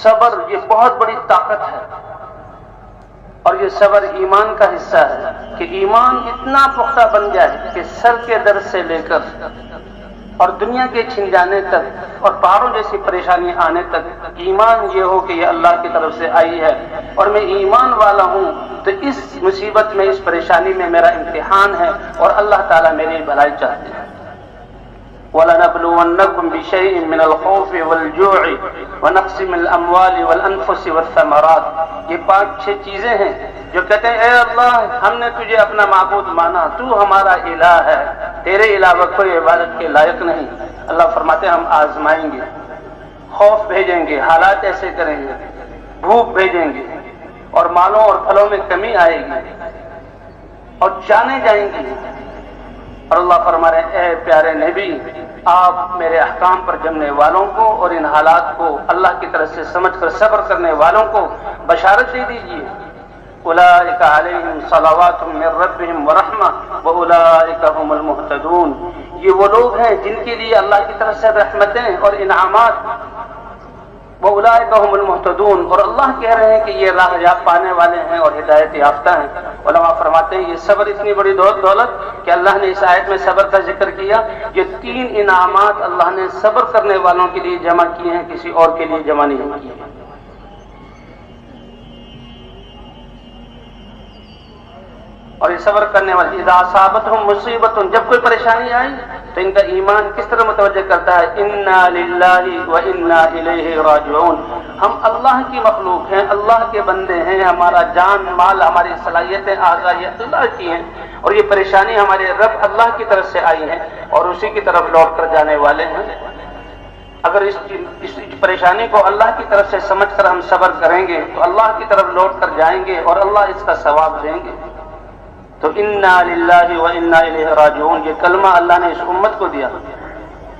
صبر یہ بہت بڑی طاقت ہے، اور یہ صبر ایمان کا حصہ ہے کہ ایمان اتنا پختہ بن جائے کہ سر کے درد سے لے کر اور دنیا کے چھن جانے تک اور پہاڑوں جیسی پریشانی آنے تک ایمان یہ ہو کہ یہ اللہ کی طرف سے آئی ہے اور میں ایمان والا ہوں، تو اس مصیبت میں، اس پریشانی میں میرا امتحان ہے اور اللہ تعالیٰ میری بھلائی چاہتے ہیں۔ وَلَنَبْلُوَنَّكُمْ بِشَيْءٍ مِّنَ الْخَوْفِ وَالْجُوعِ وَنَقْصٍ مِّنَ الْأَمْوَالِ وَالْأَنفُسِ وَالثَّمَرَاتِ، یہ 5-6 چیزیں ہیں جو کہتے ہیں اے اللہ ہم نے تجھے اپنا معبود مانا، تو ہمارا الہ ہے، تیرے علاوہ کوئی عبادت کے لائق نہیں۔ اللہ فرماتے ہیں ہم آزمائیں گے، خوف بھیجیں گے، حالات ایسے کریں گے، بھوک بھیجیں گے، اور مالوں اور پھلوں میں کمی آئے گی اور جانے جائیں گی۔ اور اللہ فرما رہے ہیں اے پیارے نبی، آپ میرے احکام پر جمنے والوں کو اور ان حالات کو اللہ کی طرف سے سمجھ کر صبر کرنے والوں کو بشارت دے دیجیے۔ اولئک علیہم صلوات من ربہم ورحمہ واولئک هم المہتدون، یہ وہ لوگ ہیں جن کے لیے اللہ کی طرف سے رحمتیں اور انعامات، واولئک هم المہتدون، اور اللہ کہہ رہے ہیں کہ یہ راہ یاب پانے والے ہیں اور ہدایت یافتہ ہیں۔ علماء فرماتے ہیں یہ صبر اتنی بڑی دولت کہ اللہ نے اس آیت میں صبر کا ذکر کیا، یہ 3 انعامات اللہ نے صبر کرنے والوں کے لیے جمع کیے ہیں، کسی اور کے لیے جمع نہیں کیے ہیں۔ اور یہ صبر کرنے والے اذا اصابتہم مصیبت، جب کوئی پریشانی آئی تو ان کا ایمان کس طرح متوجہ کرتا ہے، انا للہ وانا الیہ راجعون، ہم اللہ کی مخلوق ہیں، اللہ کے بندے ہیں، ہمارا جان مال ہماری صلاحیتیں اعضاء یہ اللہ کی ہیں، اور یہ پریشانی ہمارے رب اللہ کی طرف سے آئی ہے اور اسی کی طرف لوٹ کر جانے والے ہیں۔ اگر اس پریشانی کو اللہ کی طرف سے سمجھ کر ہم صبر کریں گے تو اللہ کی طرف لوٹ کر جائیں گے اور اللہ اس کا ثواب دیں گے۔ تو انا للہ وانا الیہ راجعون، یہ کلمہ اللہ نے اس امت کو دیا۔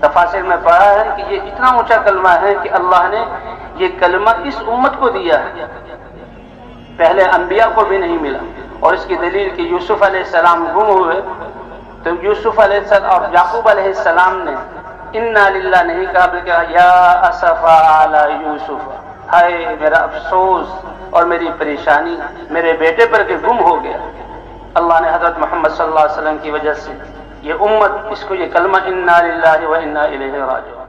تفاسیر میں پڑھا ہے کہ یہ اتنا اونچا کلمہ ہے کہ اللہ نے یہ کلمہ اس امت کو دیا ہے، پہلے انبیاء کو بھی نہیں ملا۔ اور اس کی دلیل کہ یوسف علیہ السلام گم ہوئے تو یوسف علیہ السلام اور یعقوب علیہ السلام نے انا للہ نہیں کہا بلکہ یا اسفا علی یوسف، ہائے میرا افسوس اور میری پریشانی میرے بیٹے پر کہ گم ہو گیا۔ اللہ نے حضرت محمد صلی اللہ علیہ وسلم کی وجہ سے یہ امت اس کو یہ کلمہ انا للہ وانا الیہ راجعون